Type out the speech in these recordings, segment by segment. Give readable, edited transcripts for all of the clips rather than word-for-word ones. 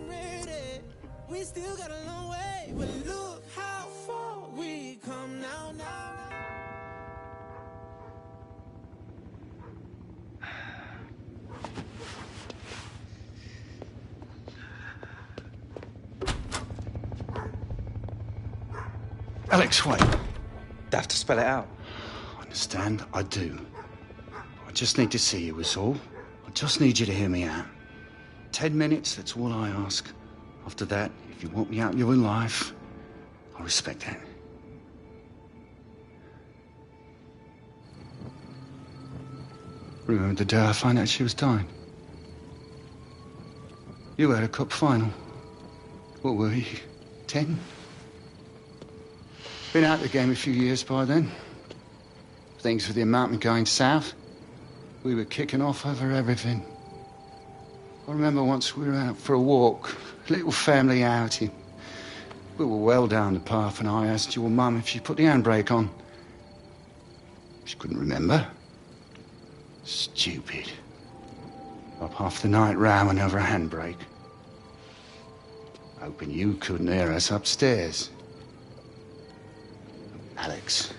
ready. We still got a long way, but look how far we come now. Alex, wait. I have to spell it out. I understand, I do. I just need to see you, is all. I just need you to hear me out. 10 minutes, that's all I ask. After that, if you want me out of your life, I respect that. Remember the day I found out she was dying? You had a cup final. What were you, 10? Been out of the game a few years by then. Things with the amount going south. We were kicking off over everything. I remember once we were out for a walk, a little family outing. We were well down the path and I asked your mum if she put the handbrake on. She couldn't remember. Stupid. Up half the night rowing over a handbrake. Hoping you couldn't hear us upstairs. Alex,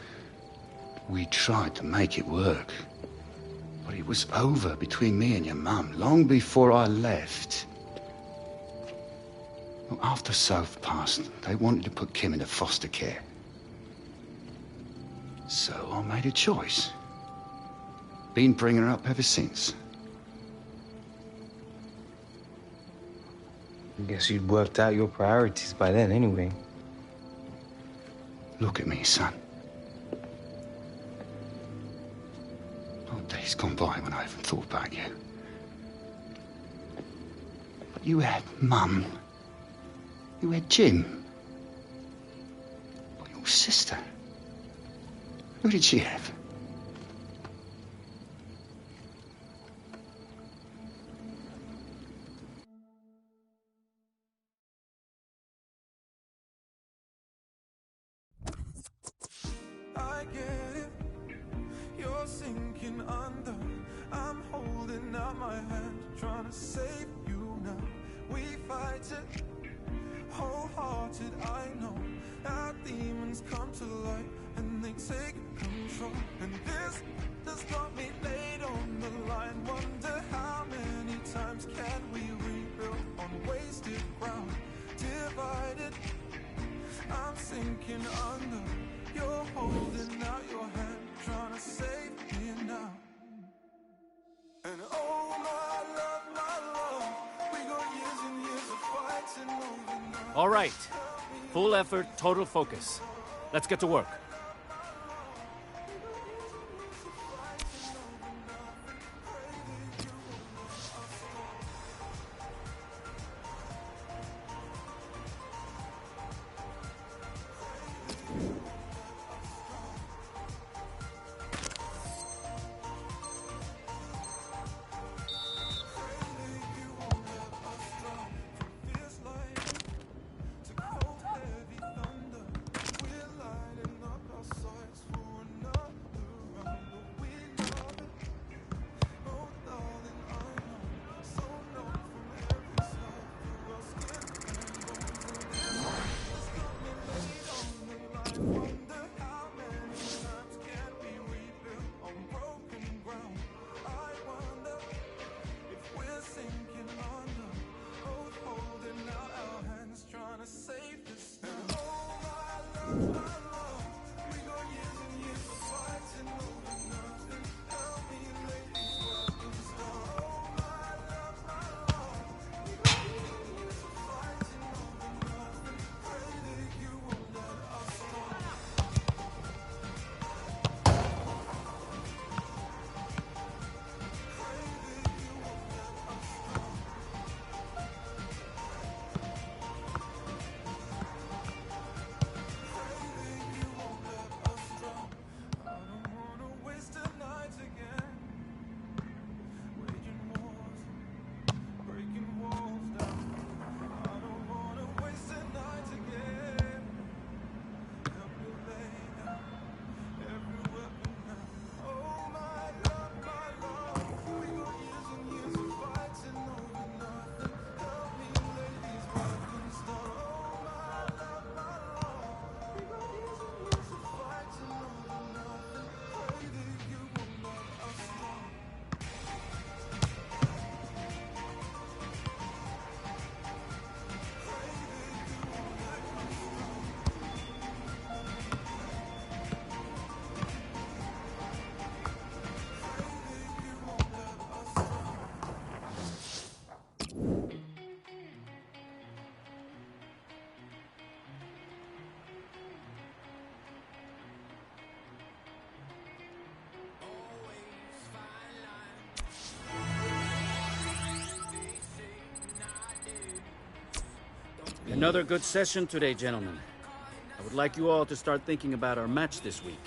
we tried to make it work. But it was over between me and your mum long before I left. Well, after Soph passed, they wanted to put Kim into foster care. So I made a choice. Been bringing her up ever since. I guess you'd worked out your priorities by then anyway. Look at me, son. No days gone by when I haven't thought about you. But you had Mum. You had Jim. But your sister. Who did she have? I get it. You're sinking under. I'm holding out my hand, trying to save you now. We fight it, wholehearted. I know our demons come to light and they take control. And this does not mean laid on the line. Wonder how many times can we rebuild on wasted ground? Divided, I'm sinking under. You're holding out your hand, trying to save me now. And oh my love, we got years and years of fighting over now. All right, full effort, total focus. Let's get to work. Another good session today, gentlemen. I would like you all to start thinking about our match this week.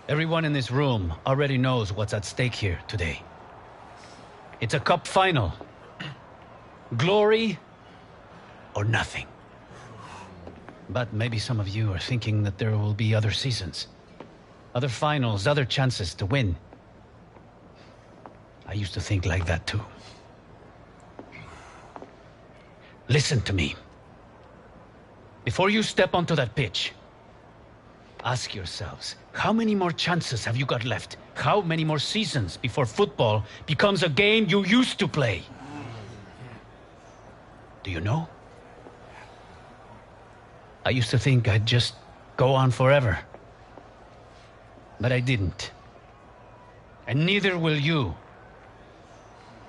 Everyone in this room already knows what's at stake here today. It's a cup final. Glory or nothing. But maybe some of you are thinking that there will be other seasons, other finals, other chances to win. I used to think like that too. Listen to me. Before you step onto that pitch, ask yourselves, how many more chances have you got left? How many more seasons before football becomes a game you used to play? Do you know? I used to think I'd just go on forever. But I didn't. And neither will you.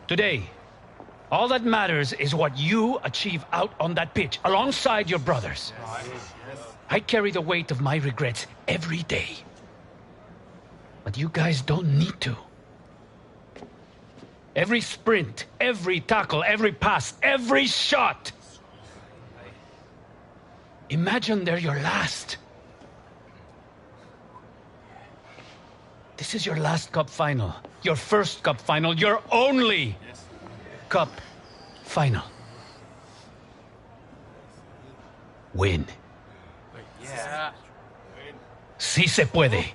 Today, all that matters is what you achieve out on that pitch, alongside your brothers. I carry the weight of my regrets every day. But you guys don't need to. Every sprint, every tackle, every pass, every shot. Imagine they're your last. This is your last cup final. Your first cup final. Your only cup final. Win. Yeah. Sí se puede.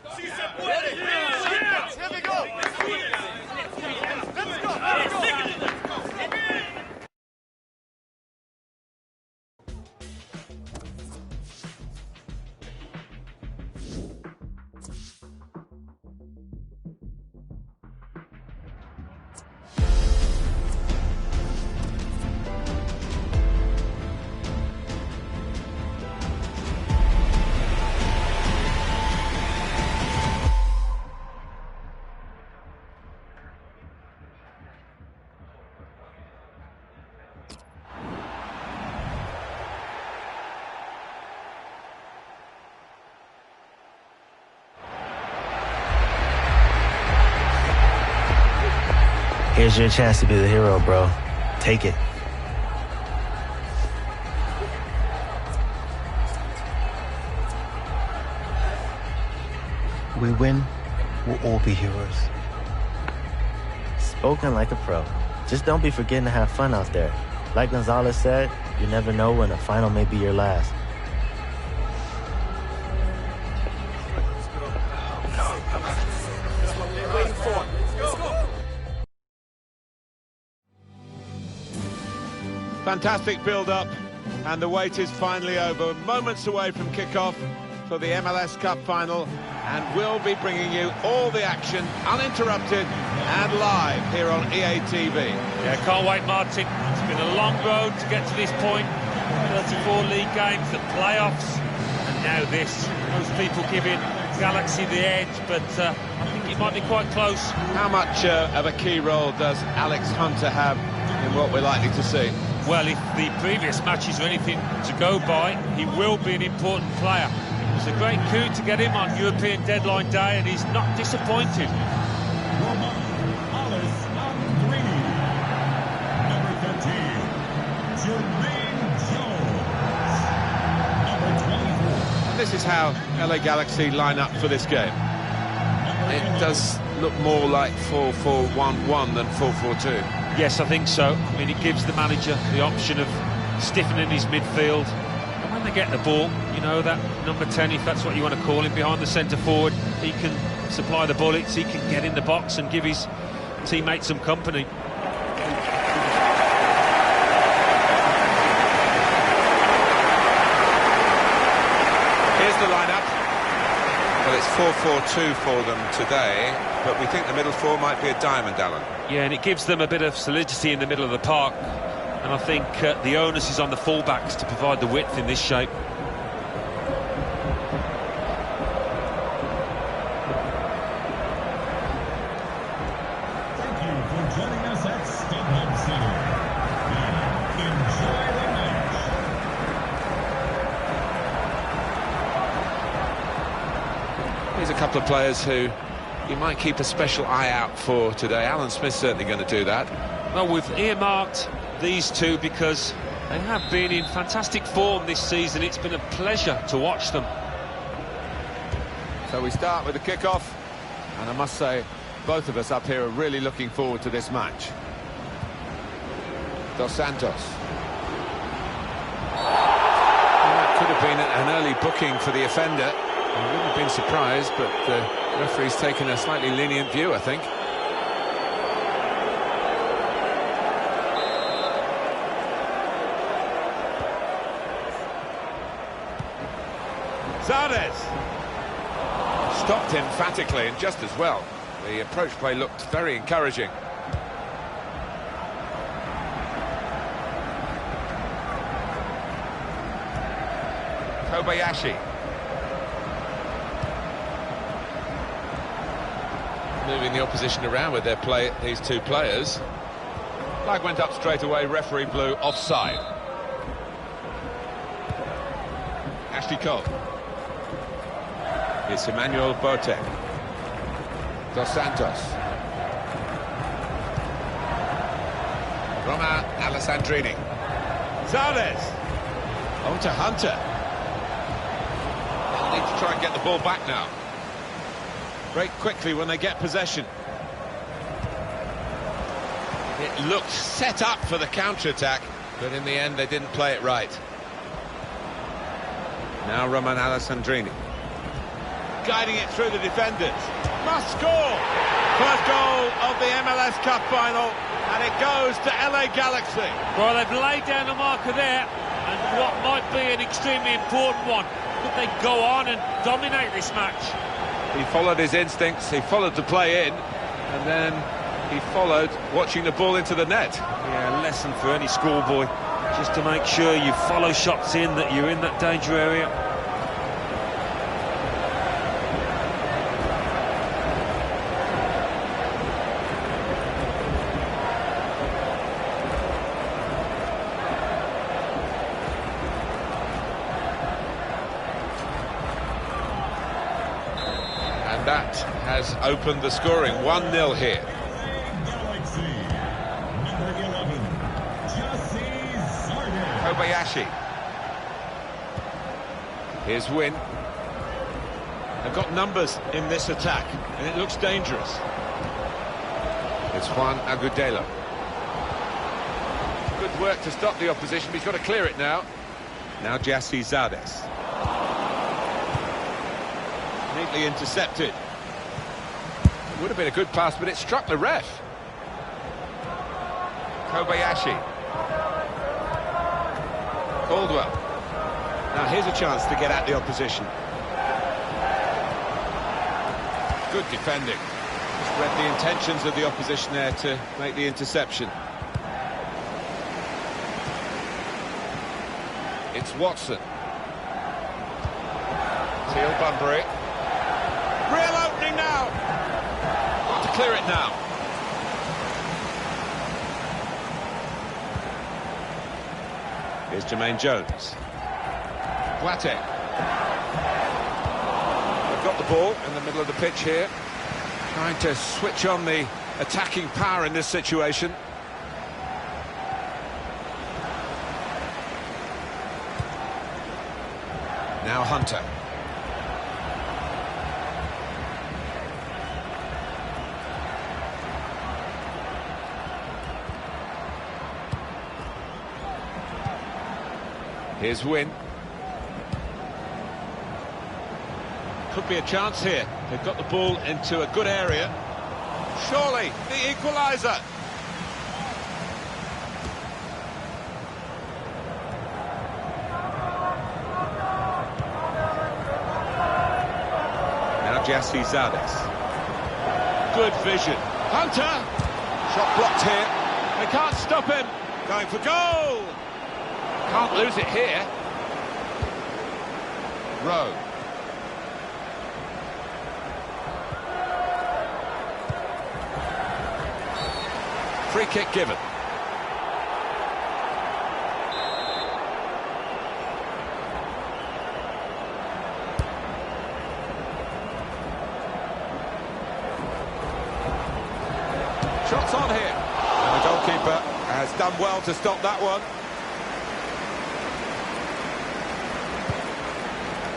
Here's your chance to be the hero, bro. Take it. We win, we'll all be heroes. Spoken like a pro. Just don't be forgetting to have fun out there. Like Gonzalez said, you never know when a final may be your last. Fantastic build-up, and the wait is finally over. Moments away from kick-off for the MLS Cup final, and we'll be bringing you all the action, uninterrupted and live here on EA TV. Yeah, can't wait, Martin. It's been a long road to get to this point. 34 league games, the playoffs, and now this. Most people giving Galaxy the edge, but I think it might be quite close. How much of a key role does Alex Hunter have in what we're likely to see? Well, if the previous matches are anything to go by, he will be an important player. It's a great coup to get him on European deadline day, and he's not disappointed. And this is how LA Galaxy line up for this game. It does look more like 4-4-1-1 than 4-4-2. Yes, I think so. I mean, it gives the manager the option of stiffening his midfield. And when they get the ball, you know, that number 10, if that's what you want to call him, behind the centre forward, he can supply the bullets, he can get in the box and give his teammates some company. 4-4-2 for them today, but we think the middle four might be a diamond, Alan. Yeah, and it gives them a bit of solidity in the middle of the park. And I think the onus is on the fullbacks to provide the width in this shape. Thank you for joining us at Stadium City. Enjoy the match. Here's a couple of players who you might keep a special eye out for today. Alan Smith's certainly going to do that. Well, we've earmarked these two because they have been in fantastic form this season. It's been a pleasure to watch them. So we start with the kick-off, and I must say, both of us up here are really looking forward to this match. Dos Santos. Well, that could have been an early booking for the offender. I wouldn't have been surprised, but the referee's taken a slightly lenient view, I think. Arez stopped emphatically and just as well. The approach play looked very encouraging. Kobayashi. Moving the opposition around with these two players. Flag went up straight away, referee blew offside. Ashley Cole. It's Emmanuel Bote. Dos Santos. Roma Alessandrini. Arez. On to Hunter. They'll need to try and get the ball back now. Break quickly when they get possession. It looked set up for the counter-attack, but in the end they didn't play it right. Now Roman Alessandrini. Guiding it through the defenders. Must score! First goal of the MLS Cup final, and it goes to LA Galaxy. Well, they've laid down the marker there, and what might be an extremely important one. Could they go on and dominate this match? He followed his instincts, he followed the play in, and then he followed watching the ball into the net. Yeah, a lesson for any schoolboy, just to make sure you follow shots in, that you're in that danger area. That has opened the scoring. 1-0 here. Galaxy, number 11, Kobayashi. Here's Win. They've got numbers in this attack, and it looks dangerous. It's Juan Agudelo. Good work to stop the opposition, but he's got to clear it now. Now Jassy Zardes. Neatly intercepted. Would have been a good pass, but it struck the ref. Kobayashi. Caldwell. Now here's a chance to get at the opposition. Good defending. Just read the intentions of the opposition there to make the interception. It's Watson. Teal Bunbury. Real opening now. Got to clear it now. Here's Jermaine Jones. Parte. They've got the ball in the middle of the pitch here. Trying to switch on the attacking power in this situation. Now Hunter. Here's Win. Could be a chance here. They've got the ball into a good area. Surely the equaliser. Now Now Arez. Good vision. Hunter! Shot blocked here. They can't stop him. Going for goal! Can't lose it here. Rowe. Free kick given. Shots on here. And the goalkeeper has done well to stop that one.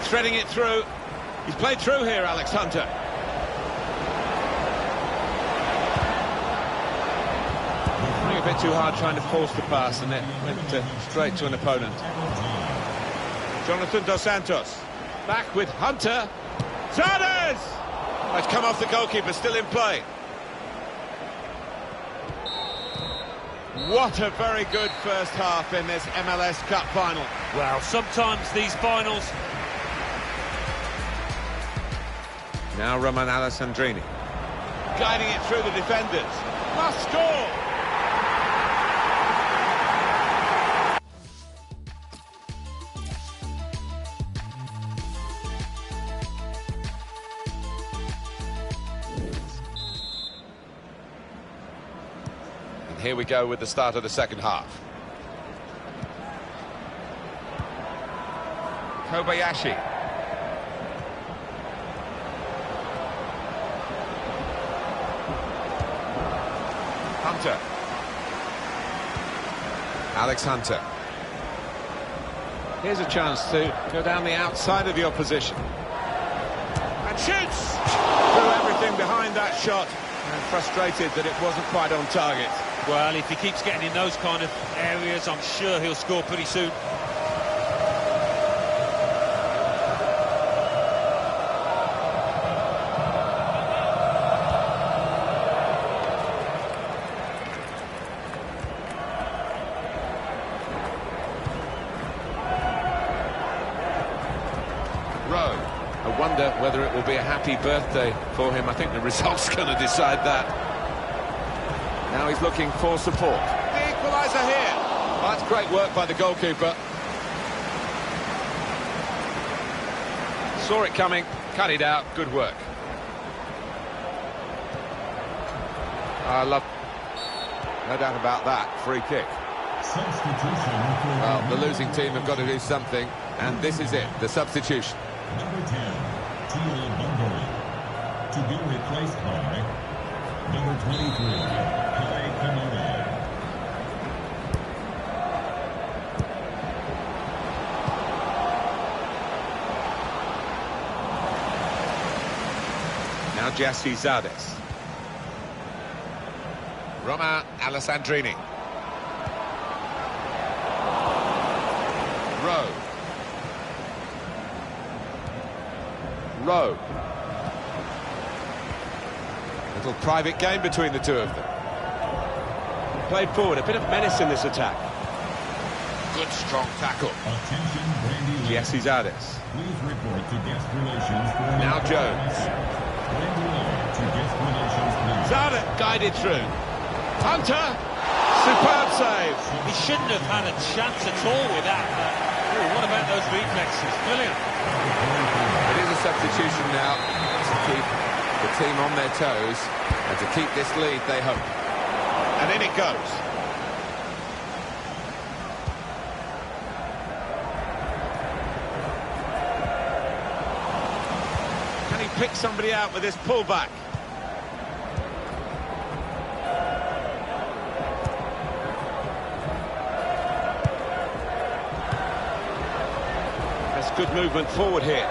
Threading it through. He's played through here, Alex Hunter. Trying a bit too hard trying to force the pass, and it went straight to an opponent. Jonathan Dos Santos. Back with Hunter. Arez! It's come off the goalkeeper, still in play. What a very good first half in this MLS Cup final. Well, sometimes these finals... Now Roman Alessandrini. Guiding it through the defenders. Must score! And here we go with the start of the second half. Kobayashi. Hunter. Alex Hunter. Here's a chance to go down the outside of the opposition. And shoots! Threw everything behind that shot, and frustrated that it wasn't quite on target. Well, if he keeps getting in those kind of areas, I'm sure he'll score pretty soon. I wonder whether it will be a happy birthday for him. I think the result's going to decide that. Now he's looking for support. The equaliser here. That's great work by the goalkeeper. Saw it coming, cut it out. Good work. I love... No doubt about that. Free kick. Well, the losing team have got to do something, and this is it, the substitution. Number 10, Teal Bunbury. To be replaced by number 23, Nowe. Now Arez. Roman Alessandrini. Rowe. Little private game between the two of them. Played forward, a bit of menace in this attack. Good strong tackle. Attention, Brandy. Arez. Please report to guest relations for Now Jones. Brandy to guest relations, please. Arez guided through. Hunter. Superb save. He shouldn't have had a chance at all with that. What about those reflexes? Brilliant. It is a substitution now to keep the team on their toes and to keep this lead, they hope. And in it goes. Can he pick somebody out with this pullback? Good movement forward here.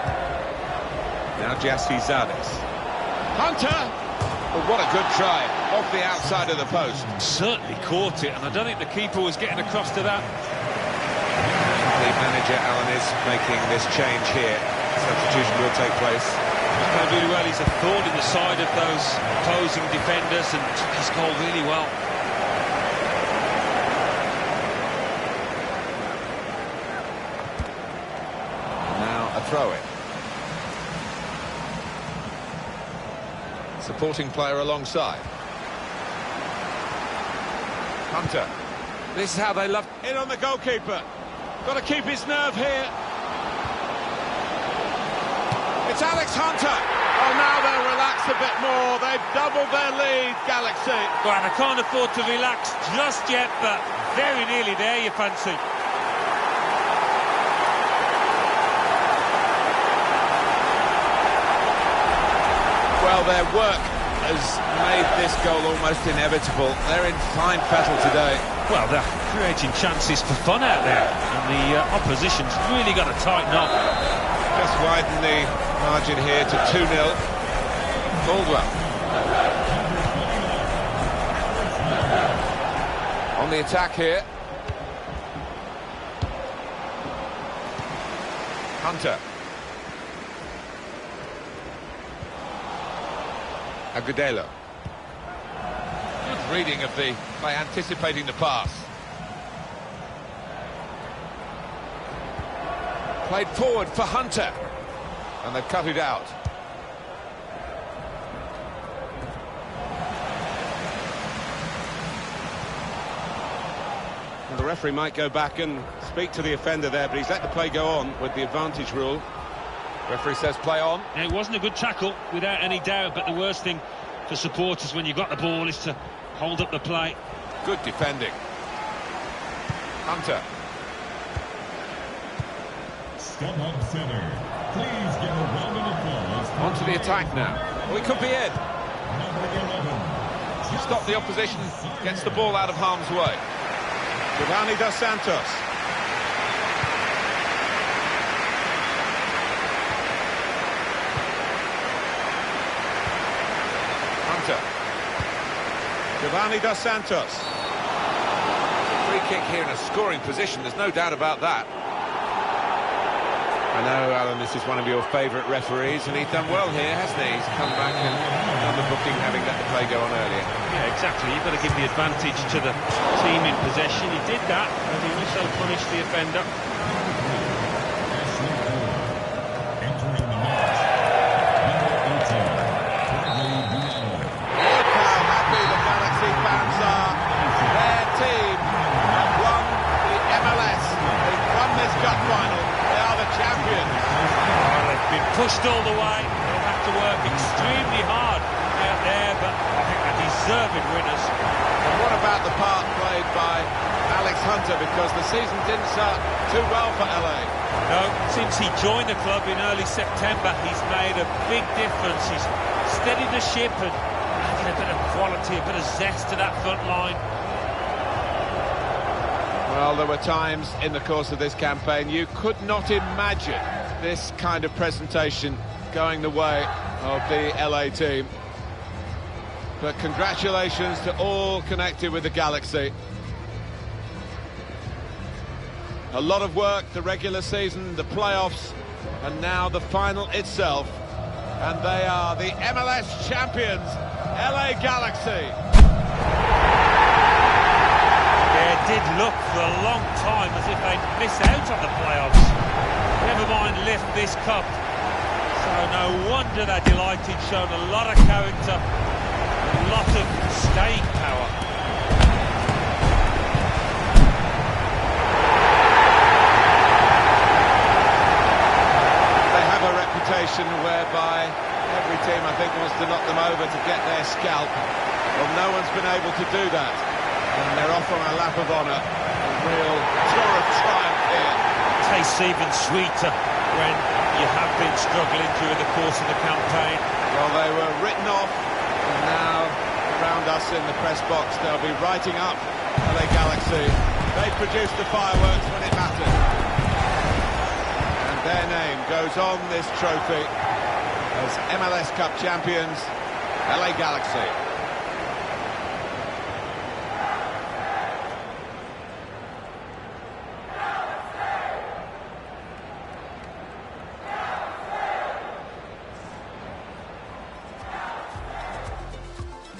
Now Arez. Hunter! Well, what a good try. Off the outside of the post. Certainly caught it, and I don't think the keeper was getting across to that. The manager, Alan, is making this change here. Substitution will take place. He's played really well. He's a thorn in the side of those opposing defenders and took his goal really well. Throw it. supporting player alongside. Hunter. This is how they love... In on the goalkeeper. Got to keep his nerve here. It's Alex Hunter. Oh, now they'll relax a bit more. They've doubled their lead, Galaxy. Well, they can't afford to relax just yet, but very nearly there, you fancy. Well, their work has made this goal almost inevitable. They're in fine fettle today. Well, they're creating chances for fun out there, and the opposition's really got to tighten up. Just widen the margin here to 2-0. Caldwell. On the attack here. Hunter. Agudelo. Good reading of the by anticipating the pass. Played forward for Hunter, and they've cut it out. Well, the referee might go back and speak to the offender there, but he's let the play go on with the advantage rule. Referee says play on. It wasn't a good tackle, without any doubt, but the worst thing for supporters when you've got the ball is to hold up the play. Good defending. Hunter. Step up center. Please give a round of applause. On to the attack now. We could be in. Number 11. Stop the opposition, gets the ball out of harm's way. Giovanni Dos Santos. Hunter. Giovanni Dos Santos. Free kick here in a scoring position, there's no doubt about that. I know, Alan, this is one of your favourite referees, and he's done well here, hasn't he? He's come back and done the booking, having let the play go on earlier. Yeah, exactly. You've got to give the advantage to the team in possession. He did that, and he also punished the offender. Entering the match, number 18. Look how happy the Galaxy fans are. Their team have won the MLS. They've won this cup final. They are the champions. Oh, they've been pushed all the way. They'll have to work extremely hard out there, but I think they're deserving winners. And what about the part played by Alex Hunter? Because the season didn't start too well for LA. No, since he joined the club in early September, he's made a big difference. He's steadied the ship and added a bit of quality, a bit of zest to that front line. Well, there were times in the course of this campaign you could not imagine this kind of presentation going the way of the LA team. But congratulations to all connected with the Galaxy. A lot of work, the regular season, the playoffs, and now the final itself. And they are the MLS champions, LA Galaxy. Yeah, it did look for a long time as if they'd miss out on the playoffs. Never mind lift this cup. So no wonder they're delighted, shown a lot of character, a lot of staying power. They have a reputation whereby every team, I think, wants to knock them over to get their scalp. Well, no one's been able to do that. And they're off on a lap of honour. A real tour of triumph here. Tastes even sweeter when you have been struggling during the course of the campaign. Well, they were written off, and now around us in the press box they'll be writing up LA Galaxy. They produced the fireworks when it mattered. And their name goes on this trophy as MLS Cup champions, LA Galaxy.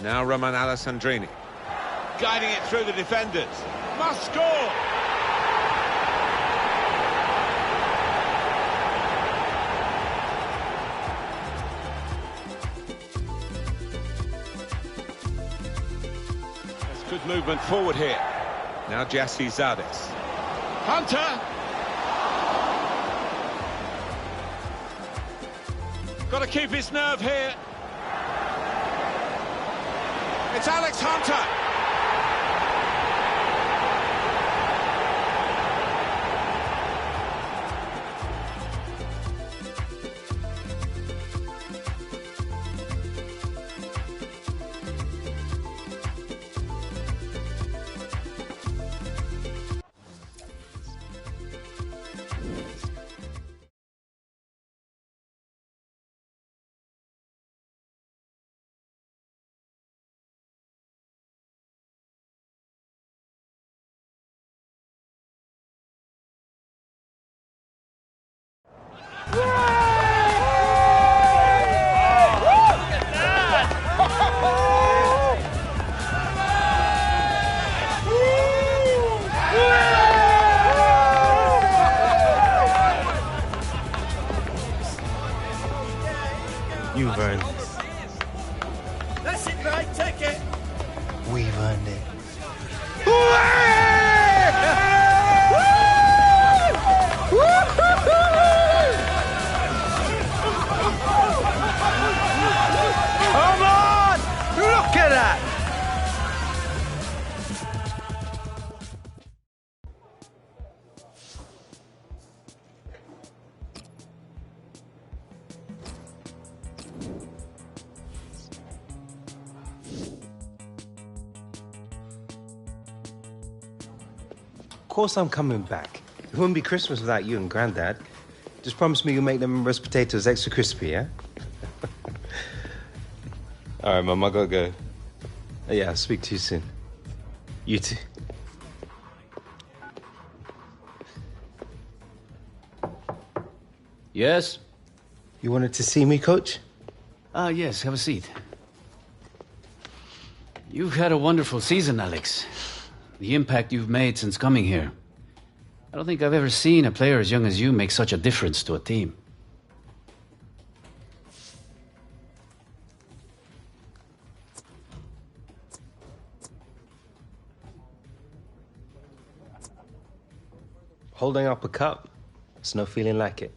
Now Roman Alessandrini, guiding it through the defenders, must score! of movement forward here. Now Jesse Zardes. Hunter! Got to keep his nerve here. It's Alex Hunter. You've earned this. That's it, right? Take it. We've earned it. Come on! Look at that! Of course I'm coming back. It wouldn't be Christmas without you and Granddad. Just promise me you'll make them roast potatoes extra crispy, yeah? All right, Mum, I gotta go. Yeah, I'll speak to you soon. You too. Yes? You wanted to see me, Coach? Yes, have a seat. You've had a wonderful season, Alex. The impact you've made since coming here. I don't think I've ever seen a player as young as you make such a difference to a team. Holding up a cup. There's no feeling like it.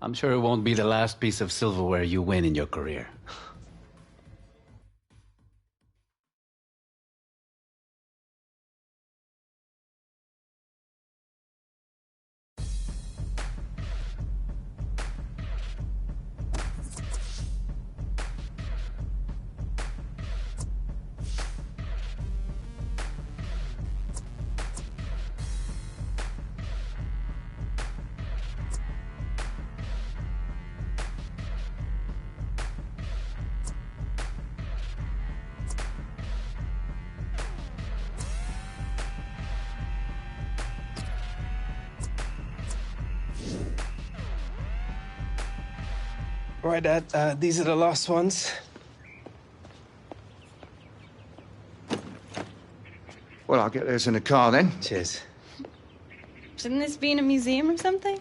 I'm sure it won't be the last piece of silverware you win in your career. Right, Dad, these are the last ones. Well, I'll get those in the car then. Cheers. Shouldn't this be in a museum or something?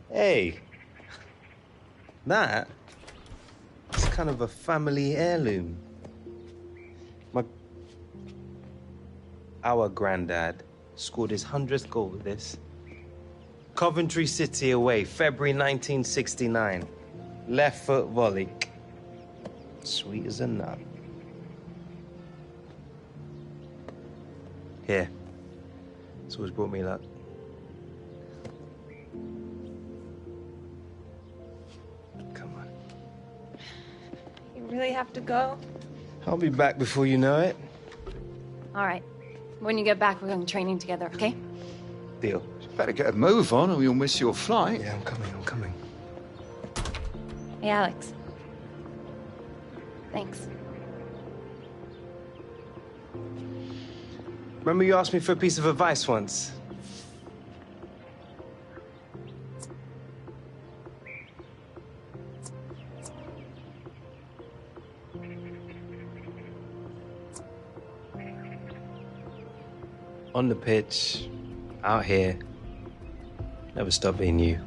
Hey. That? It's kind of a family heirloom. Our granddad scored his 100th goal with this. Coventry City away, February 1969. Left foot volley. Sweet as a nut. Here. It's always brought me luck. Come on. You really have to go? I'll be back before you know it. All right. When you get back, we're going training together, okay? Deal. Better get a move on or you'll miss your flight. Yeah, I'm coming. Hey, Alex. Thanks. Remember you asked me for a piece of advice once? On the pitch, out here, never stop being you.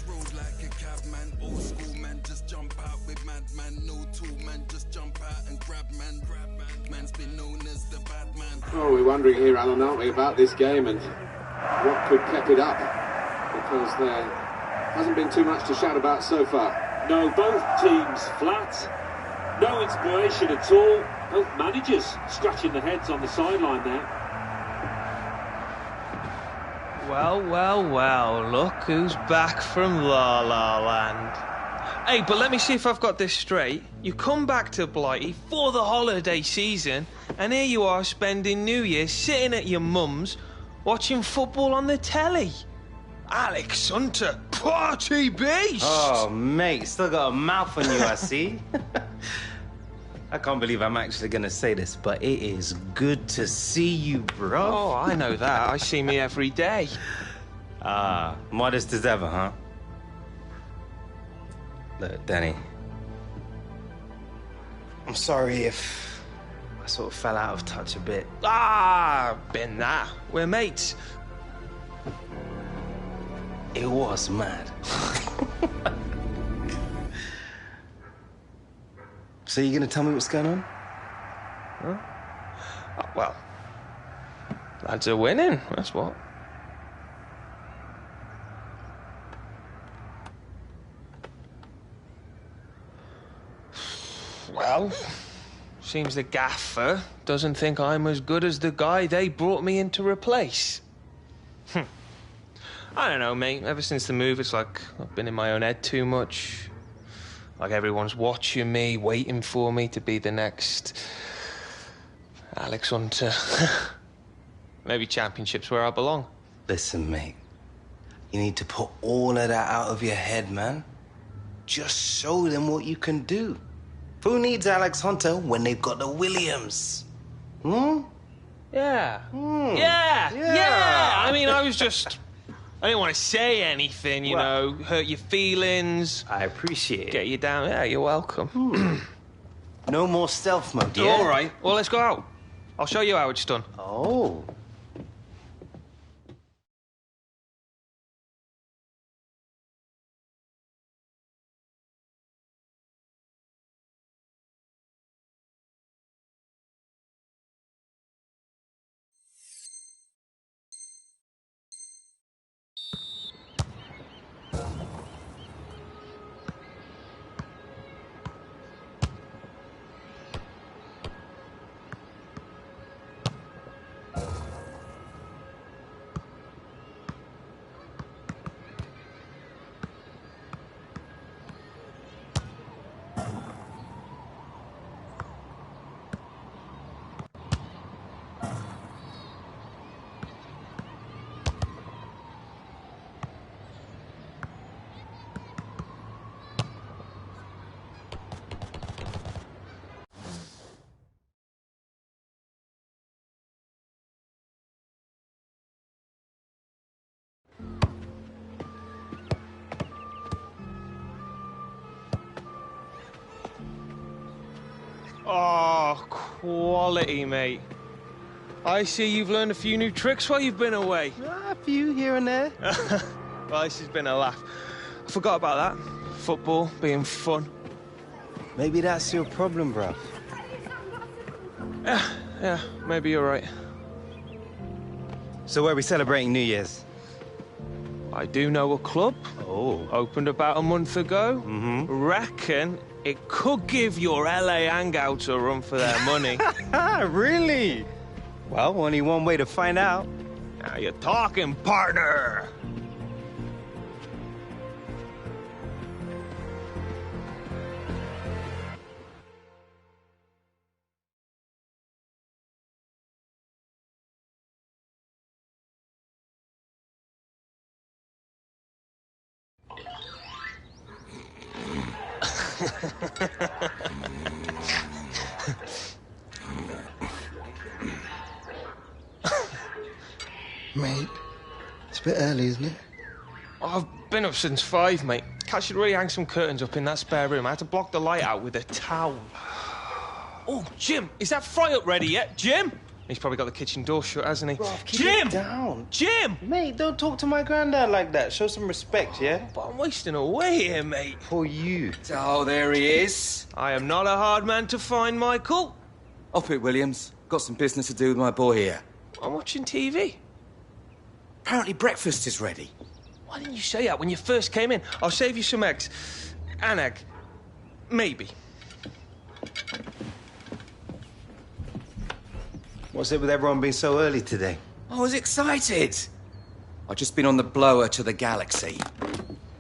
road like a cabman. Old school man, just jump out with madman. No tool man, just jump out and grab man. Man's been known as the bad man. Oh, we're wondering here, Alan, aren't we, about this game and what could keep it up? Because there hasn't been too much to shout about so far. No, both teams flat. No inspiration at all. Both managers scratching their heads on the sideline there. Well, well, well, look who's back from La La Land. Hey, but let me see if I've got this straight. You come back to Blighty for the holiday season, and here you are spending New Year sitting at your mum's, watching football on the telly. Alex Hunter, party beast! Oh, mate, still got a mouth on you, I see. I can't believe I'm actually going to say this, but it is good to see you, bro. Oh, I know that. I see me every day. Ah, modest as ever, huh? Look, Danny, I'm sorry if I sort of fell out of touch a bit. Ah, been that. We're mates. It was mad. So you gonna tell me what's going on? Huh? Oh, well, lads are winning, that's what. Well, seems the gaffer doesn't think I'm as good as the guy they brought me in to replace. I don't know, mate. Ever since the move, it's like I've been in my own head too much. Like everyone's watching me, waiting for me to be the next Alex Hunter. Maybe Championship's where I belong. Listen, mate. You need to put all of that out of your head, man. Just show them what you can do. Who needs Alex Hunter when they've got the Williams? Hmm? Yeah. Yeah. I mean, I didn't want to say anything, you know, hurt your feelings. I appreciate it. Get you down. Yeah, you're welcome. No more stealth mode, yeah? All right. Well, let's go out. I'll show you how it's done. Oh. Oh, quality, mate. I see you've learned a few new tricks while you've been away. A few here and there. Well, this has been a laugh. I forgot about that. Football being fun. Maybe that's your problem, bruv. Yeah, maybe you're right. So where are we celebrating New Year's? I do know a club. Oh. Opened about a month ago. Reckon it could give your LA hangouts a run for their money. Really? Well, only one way to find out. Now you're talking, partner. Mate, it's a bit early, isn't it? I've been up since 5, mate. Cat should really hang some curtains up in that spare room. I had to block the light out with a towel. Oh, Jim, is that fry up ready yet? Jim? He's probably got the kitchen door shut, hasn't he? Bro, keep Jim! it down. Jim! Mate, don't talk to my granddad like that. Show some respect, yeah? But I'm wasting away here, mate. For you. Oh, there he is. I am not a hard man to find, Michael. Off it, Williams. Got some business to do with my boy here. I'm watching TV. Apparently breakfast is ready. Why didn't you say that when you first came in? I'll save you some eggs. An egg. Maybe. What's it with everyone being so early today? I was excited. I've just been on the blower to the galaxy.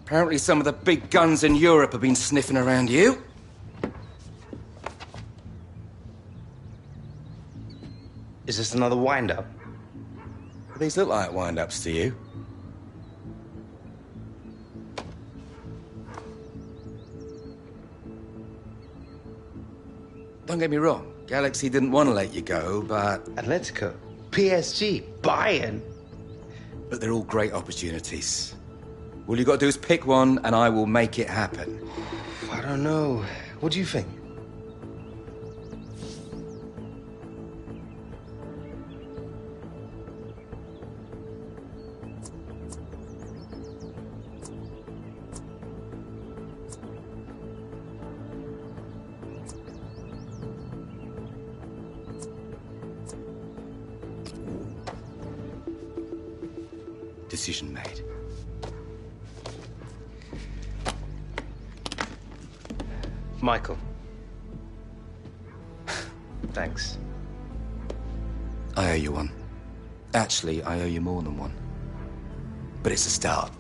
Apparently some of the big guns in Europe have been sniffing around you. Is this another wind-up? These look like wind-ups to you. Don't get me wrong, Galaxy didn't want to let you go, but... Atletico, PSG, Bayern. But they're all great opportunities. All you got to do is pick one, and I will make it happen. I don't know. What do you think? Decision made. Michael. Thanks. I owe you one. Actually, I owe you more than one. But it's a start.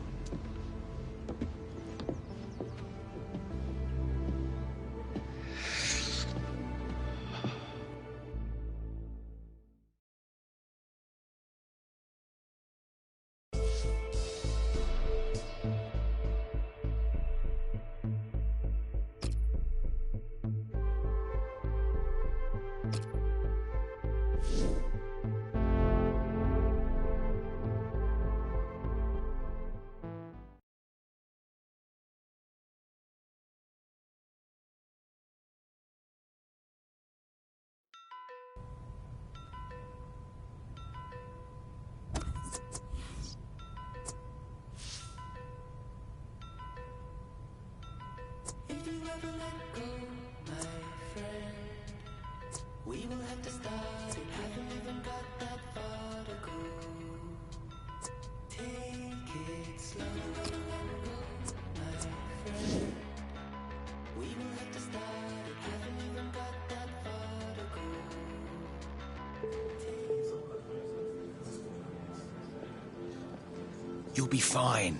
You'll be fine.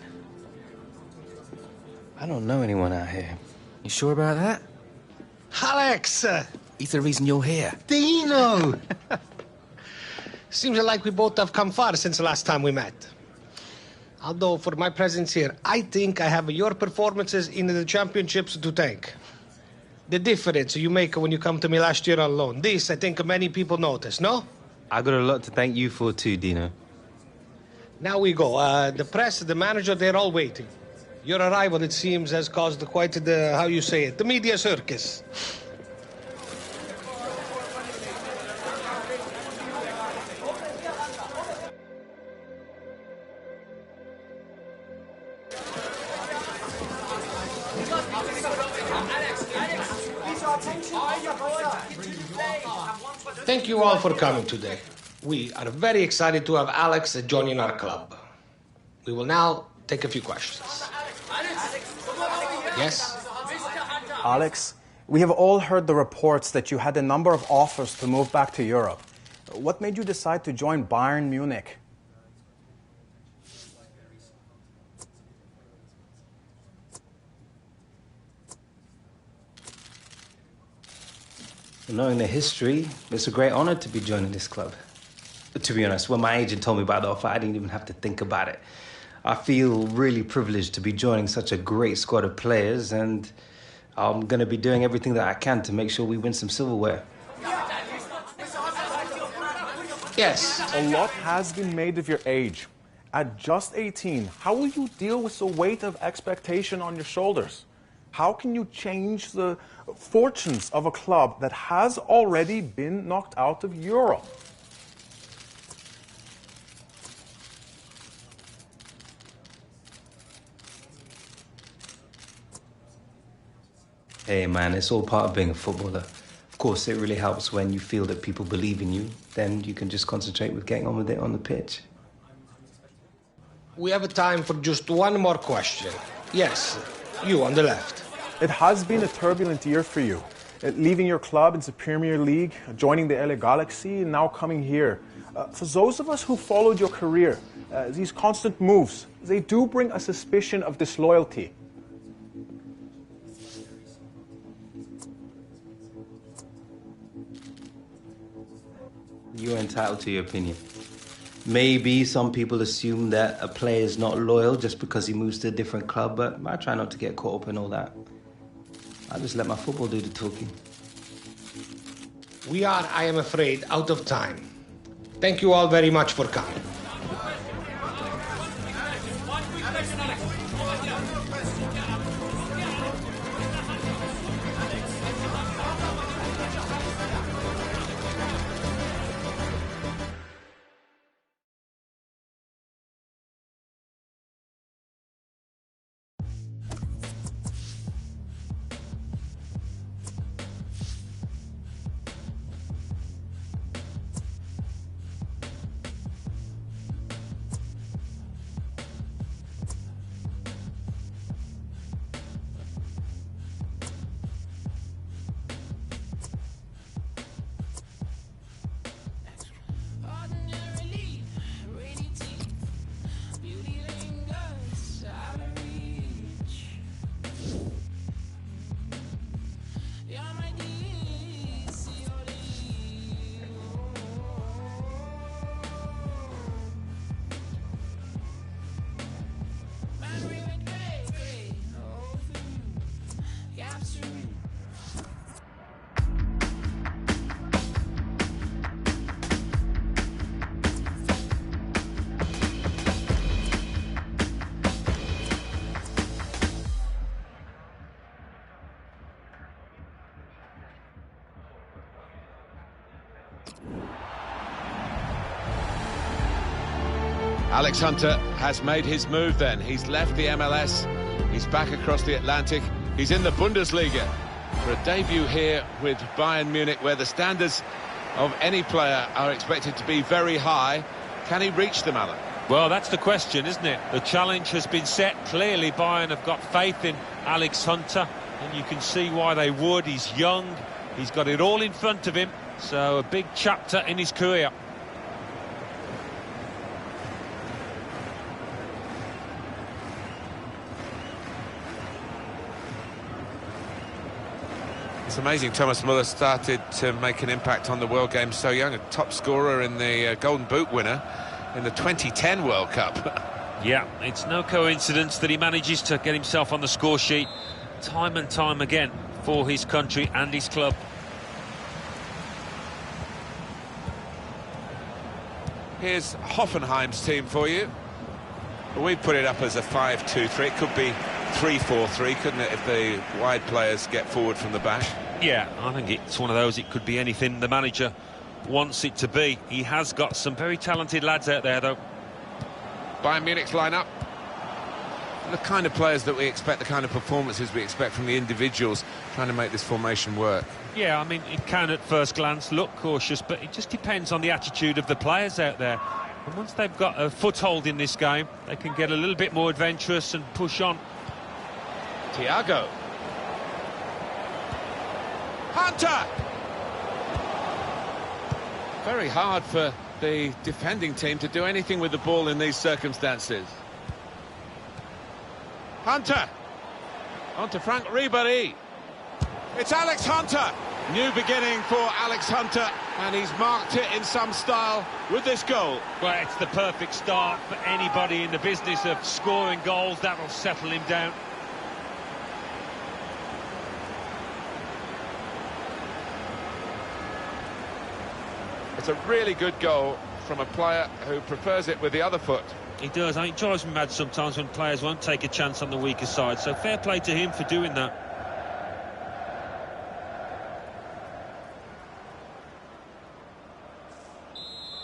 I don't know anyone out here. You sure about that? Alex! He's the reason you're here. Dino! Seems like we both have come far since the last time we met. Although, for my presence here, I think I have your performances in the championships to thank. The difference you make when you come to me last year on loan. This, I think many people notice, no? I got a lot to thank you for too, Dino. Now we go. The press, the manager, they're all waiting. Your arrival, it seems, has caused quite the, how you say it, the media circus. Thank you all for coming today. We are very excited to have Alex joining our club. We will now take a few questions. Yes? Alex, we have all heard the reports that you had a number of offers to move back to Europe. What made you decide to join Bayern Munich? Knowing the history, it's a great honor to be joining this club. To be honest, when my agent told me about the offer, I didn't even have to think about it. I feel really privileged to be joining such a great squad of players, and I'm going to be doing everything that I can to make sure we win some silverware. Yes. A lot has been made of your age. At just 18, how will you deal with the weight of expectation on your shoulders? How can you change the fortunes of a club that has already been knocked out of Europe? Hey man, it's all part of being a footballer. Of course, it really helps when you feel that people believe in you. Then you can just concentrate with getting on with it on the pitch. We have time for just one more question. Yes, you on the left. It has been a turbulent year for you. Leaving your club into Premier League, joining the LA Galaxy, and now coming here. For those of us who followed your career, these constant moves, they do bring a suspicion of disloyalty. You're entitled to your opinion. Maybe some people assume that a player is not loyal just because he moves to a different club, but I try not to get caught up in all that. I just let my football do the talking. We are, I am afraid, out of time. Thank you all very much for coming. Alex Hunter has made his move then. He's left the MLS. He's back across the Atlantic. He's in the Bundesliga for a debut here with Bayern Munich, where the standards of any player are expected to be very high. Can he reach them, Alan? Well, that's the question, isn't it? The challenge has been set. Clearly, Bayern have got faith in Alex Hunter, and you can see why they would. He's young. He's got it all in front of him. So a big chapter in his career. It's amazing Thomas Muller started to make an impact on the World Game so young, a top scorer in the Golden Boot winner in the 2010 World Cup. Yeah, it's no coincidence that he manages to get himself on the score sheet time and time again for his country and his club. Here's Hoffenheim's team for you. We put it up as a 5-2-3. It could be 3-4-3, couldn't it, if the wide players get forward from the back? Yeah, I think it's one of those. It could be anything the manager wants it to be. He has got some very talented lads out there, though. Bayern Munich's lineup. The kind of players that we expect, the kind of performances we expect from the individuals trying to make this formation work. Yeah, I mean, it can at first glance look cautious, but it just depends on the attitude of the players out there. And once they've got a foothold in this game, they can get a little bit more adventurous and push on. Thiago. Hunter! Very hard for the defending team to do anything with the ball in these circumstances. Hunter! On to Frank Ribéry. It's Alex Hunter! New beginning for Alex Hunter, and he's marked it in some style with this goal. Well, it's the perfect start for anybody in the business of scoring goals. That'll settle him down. It's a really good goal from a player who prefers it with the other foot. He does. It drives me mad sometimes when players won't take a chance on the weaker side. So fair play to him for doing that.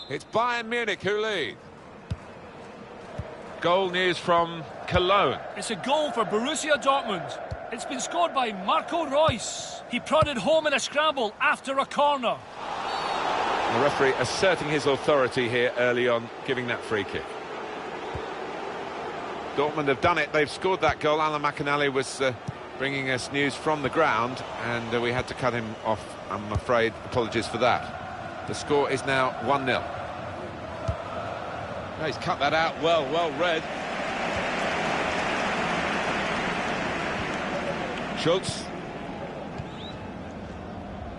It's Bayern Munich who lead. Goal news from Cologne. It's a goal for Borussia Dortmund. It's been scored by Marco Reus. He prodded home in a scramble after a corner. The referee asserting his authority here early on, giving that free kick. Dortmund have done it. They've scored that goal. Alan McInally was bringing us news from the ground, and we had to cut him off, I'm afraid. Apologies for that. The score is now 1-0. Oh, he's cut that out well read. Schultz.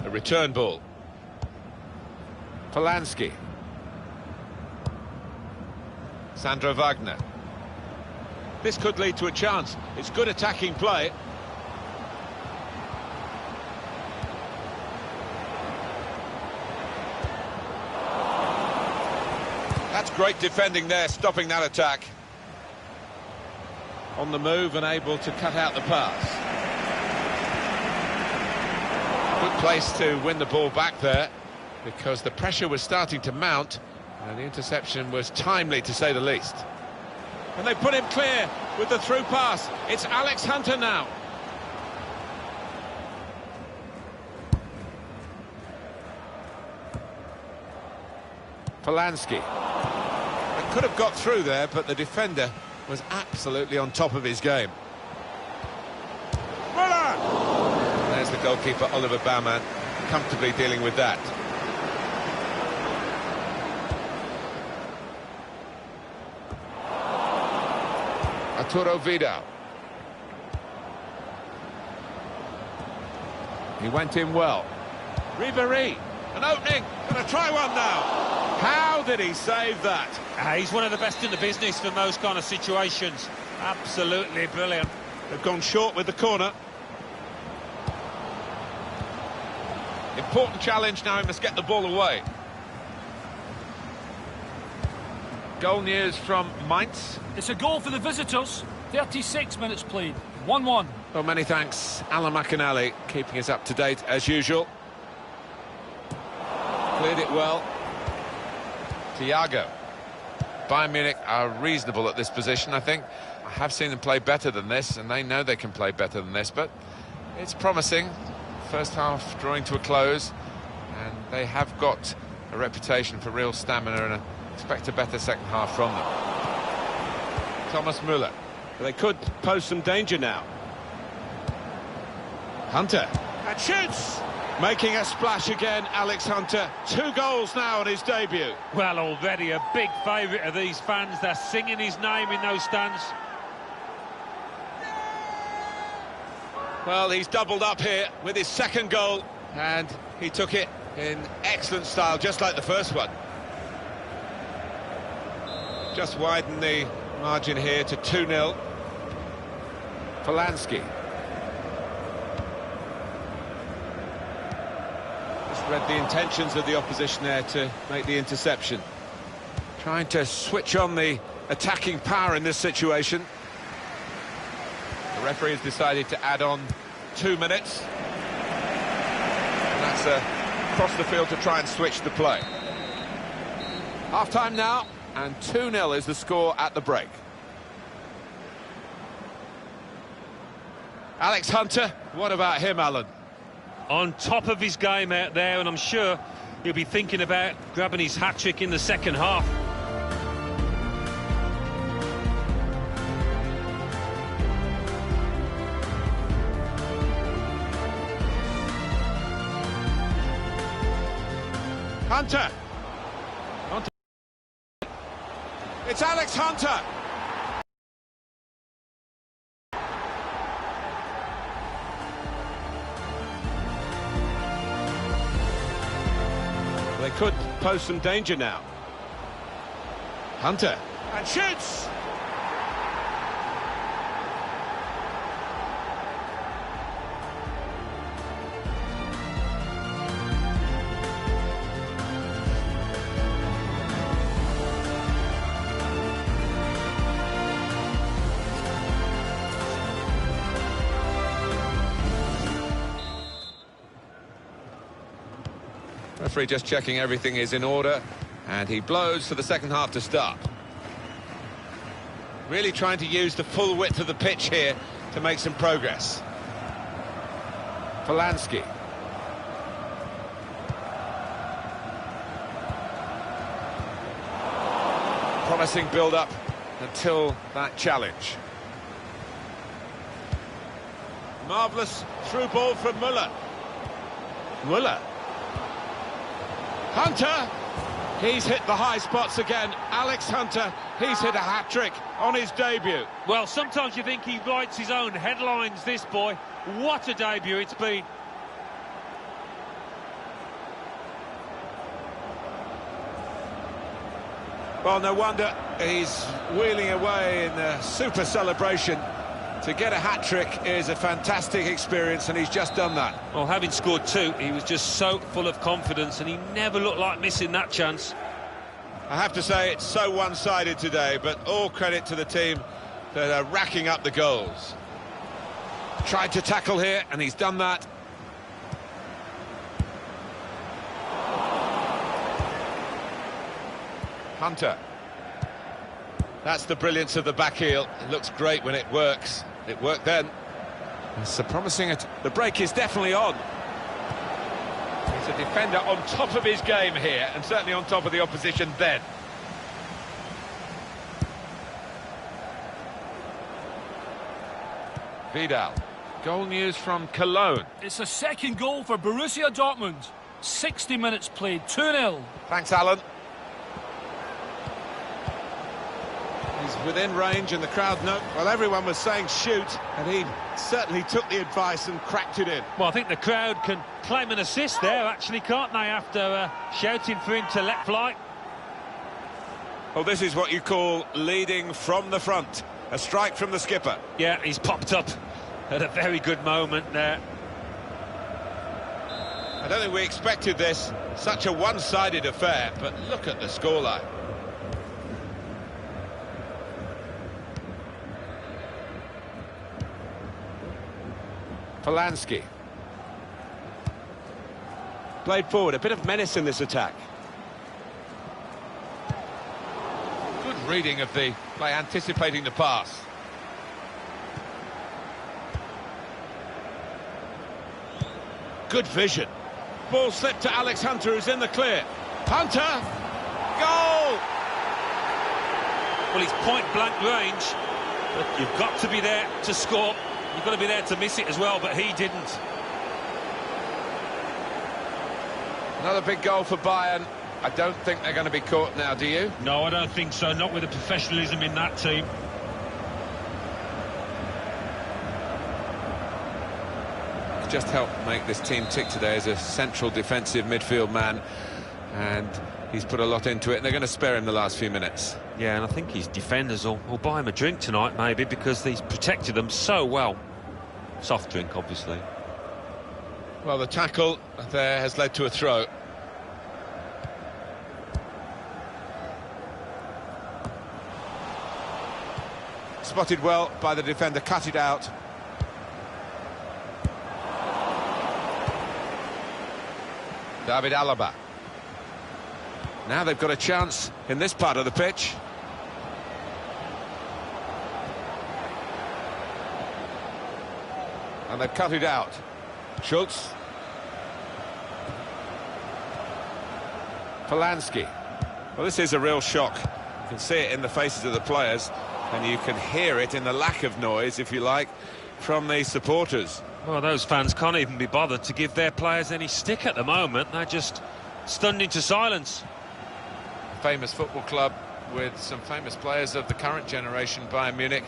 A return ball. Polanski. Sandro Wagner. This could lead to a chance. It's good attacking play. That's great defending there, stopping that attack. On the move and able to cut out the pass. Good place to win the ball back there, because the pressure was starting to mount, and the interception was timely, to say the least. And they put him clear with the through pass. It's Alex Hunter now. Polanski. It could have got through there, but the defender was absolutely on top of his game. And there's the goalkeeper, Oliver Baumann, comfortably dealing with that. Arturo Vidal. He went in well. Ribéry, an opening, gonna try one now. How did he save that? He's one of the best in the business for most kind of situations. Absolutely brilliant. They've gone short with the corner. Important challenge now, he must get the ball away. Goal news from Mainz. It's a goal for the visitors. 36 minutes played. 1-1. Well, many thanks, Alan McInally, keeping us up to date as usual. Cleared it well. Thiago. Bayern Munich are reasonable at this position, I think. I have seen them play better than this, and they know they can play better than this, but it's promising. First half drawing to a close, and they have got a reputation for real stamina, and I expect a better second half from them. Thomas Müller. They could pose some danger now. Hunter. And shoots! Making a splash again, Alex Hunter. 2 goals now on his debut. Well, already a big favourite of these fans. They're singing his name in those stands. Well, he's doubled up here with his second goal, and he took it in excellent style, just like the first one. Just widen the margin here to 2-0. Polanski. Just read the intentions of the opposition there to make the interception. Trying to switch on the attacking power in this situation. The referee has decided to add on 2 minutes. And that's across the field to try and switch the play. Half-time now, and 2-0 is the score at the break. Alex Hunter, what about him, Alan? On top of his game out there, and I'm sure he'll be thinking about grabbing his hat-trick in the second half. Hunter. It's Alex Hunter. They could pose some danger now. Hunter. And shoots! Referee just checking everything is in order, and he blows for the second half to start. Really trying to use the full width of the pitch here to make some progress. Polanski. Promising build-up until that challenge. Marvellous through ball from Müller. Müller. Hunter. He's hit the high spots again. Alex Hunter, he's hit a hat-trick on his debut. Well, sometimes you think he writes his own headlines, this boy. What a debut it's been. Well, no wonder he's wheeling away in a super celebration. To get a hat-trick is a fantastic experience, and he's just done that. Well, having scored two, he was just so full of confidence, and he never looked like missing that chance. I have to say, it's so one-sided today, but all credit to the team that are racking up the goals. Tried to tackle here, and he's done that. Hunter. That's the brilliance of the back heel. It looks great when it works. It worked then. It's a promising... The break is definitely on. He's a defender on top of his game here, and certainly on top of the opposition then. Vidal. Goal news from Cologne. It's a second goal for Borussia Dortmund. 60 minutes played, 2-0. Thanks, Alan. He's within range and the crowd know. Well, everyone was saying shoot, and he certainly took the advice and cracked it in. Well, I think the crowd can claim an assist there, actually, can't they, after shouting for him to let fly? Well, this is what you call leading from the front. A strike from the skipper. Yeah, he's popped up at a very good moment there. I don't think we expected this. Such a one-sided affair, but look at the scoreline. Polanski. Played forward, a bit of menace in this attack. Good reading of the play, anticipating the pass. Good vision. Ball slipped to Alex Hunter, who's in the clear. Hunter! Goal! Well, he's point-blank range, but you've got to be there to score. You've got to be there to miss it as well, but he didn't. Another big goal for Bayern. I don't think they're going to be caught now, do you? No, I don't think so. Not with the professionalism in that team. He's just helped make this team tick today as a central defensive midfield man. And he's put a lot into it, and they're going to spare him the last few minutes. Yeah, and I think his defenders will buy him a drink tonight, maybe, because he's protected them so well. Soft drink, obviously. Well, the tackle there has led to a throw. Spotted well by the defender, cut it out. David Alaba. Now they've got a chance in this part of the pitch. And they've cut it out. Schultz. Polanski. Well, this is a real shock. You can see it in the faces of the players, and you can hear it in the lack of noise, if you like, from the supporters. Well, those fans can't even be bothered to give their players any stick at the moment. They're just stunned into silence. Famous football club with some famous players of the current generation, Bayern Munich.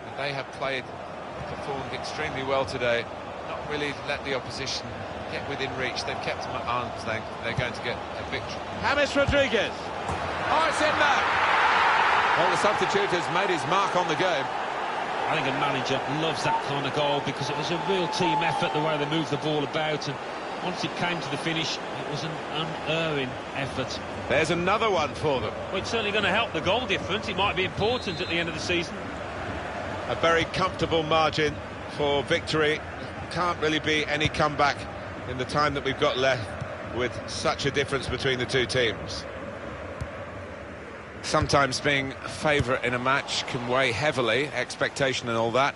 And they have performed extremely well today. Not really let the opposition get within reach. They've kept them at arm's length. They're going to get a victory. James Rodriguez. Oh, it's in there. Well, the substitute has made his mark on the game. I think a manager loves that kind of goal because it was a real team effort, the way they moved the ball about, and once it came to the finish, it was an unerring effort. There's another one for them. Well, it's certainly going to help the goal difference. It might be important at the end of the season. A very comfortable margin for victory. Can't really be any comeback in the time that we've got left with such a difference between the two teams. Sometimes being a favourite in a match can weigh heavily, expectation and all that.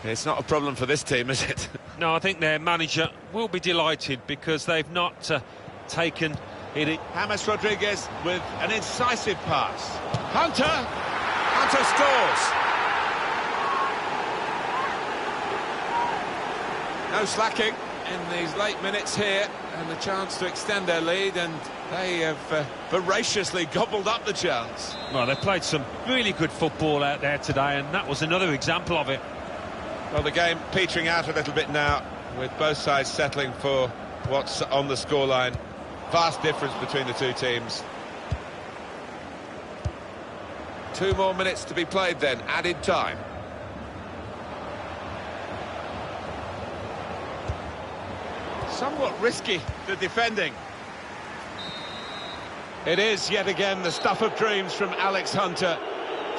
It's not a problem for this team, is it? No, I think their manager will be delighted because they've not taken it. James Rodriguez with an incisive pass. Hunter scores. No slacking in these late minutes here, and the chance to extend their lead, and they have voraciously gobbled up the chance. Well, they played some really good football out there today, and that was another example of it. Well, the game petering out a little bit now, with both sides settling for what's on the scoreline. Vast difference between the two teams. 2 more minutes to be played then, added time. Somewhat risky, the defending. It is yet again the stuff of dreams from Alex Hunter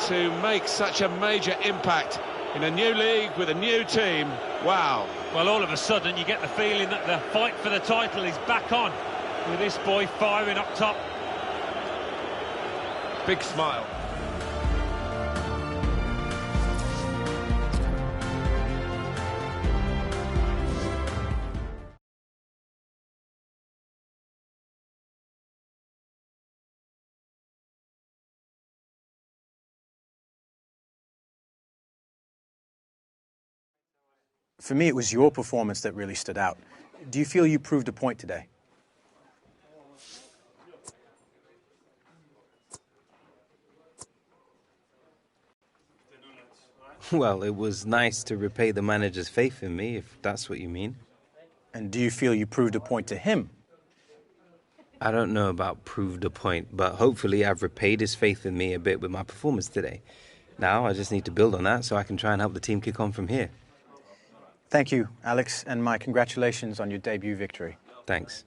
to make such a major impact in a new league with a new team. Wow. Well, all of a sudden you get the feeling that the fight for the title is back on, with this boy firing up top. Big smile. For me, it was your performance that really stood out. Do you feel you proved a point today? Well, it was nice to repay the manager's faith in me, if that's what you mean. And do you feel you proved a point to him? I don't know about proved a point, but hopefully I've repaid his faith in me a bit with my performance today. Now I just need to build on that so I can try and help the team kick on from here. Thank you, Alex, and my congratulations on your debut victory. Thanks.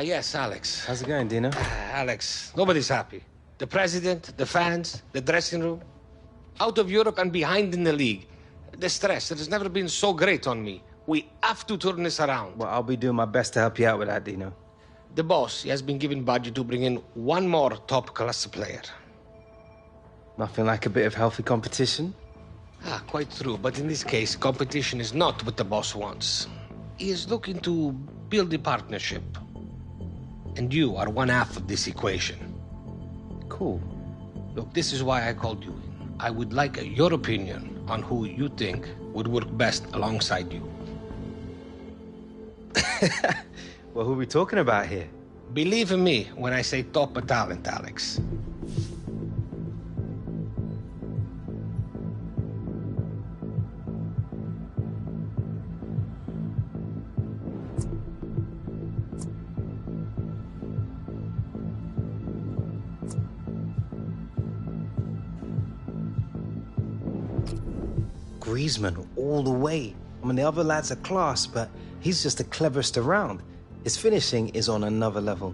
Yes, Alex. How's it going, Dino? Alex, nobody's happy. The president, the fans, the dressing room. Out of Europe and behind in the league. The stress, it has never been so great on me. We have to turn this around. Well, I'll be doing my best to help you out with that, Dino. The boss, he has been given budget to bring in one more top-class player. Nothing like a bit of healthy competition? Quite true. But in this case, competition is not what the boss wants. He is looking to build a partnership. And you are one half of this equation. Cool. Look, this is why I called you in. I would like your opinion on who you think would work best alongside you. Well, who are we talking about here? Believe in me when I say top talent, Alex. Griezmann all the way. I mean, the other lads are class, but he's just the cleverest around. His finishing is on another level.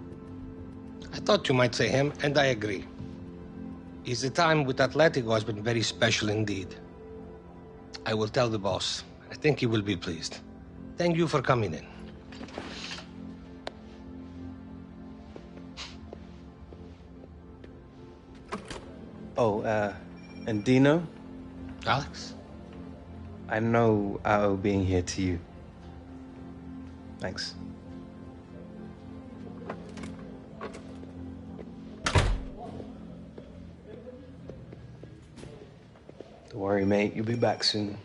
I thought you might say him, and I agree. His time with Atletico has been very special indeed. I will tell the boss. I think he will be pleased. Thank you for coming in. Oh, and Dino? Alex? I know I owe being here to you. Thanks. Don't worry, mate. You'll be back soon.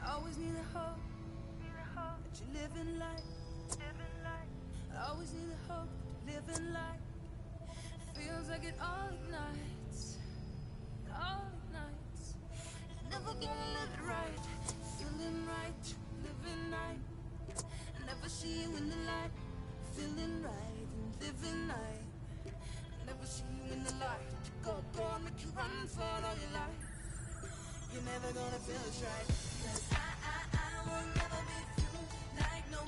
I always need a hope that you're living life. I always need a hope that you're living life. Feels like it all ignites. Never gonna live it right. Feeling right, living right. I never see you in the light. Feeling right and living right. I never see you in the light. Go on, make you run for all your life. You're never gonna feel it right. 'Cause I will never be through like no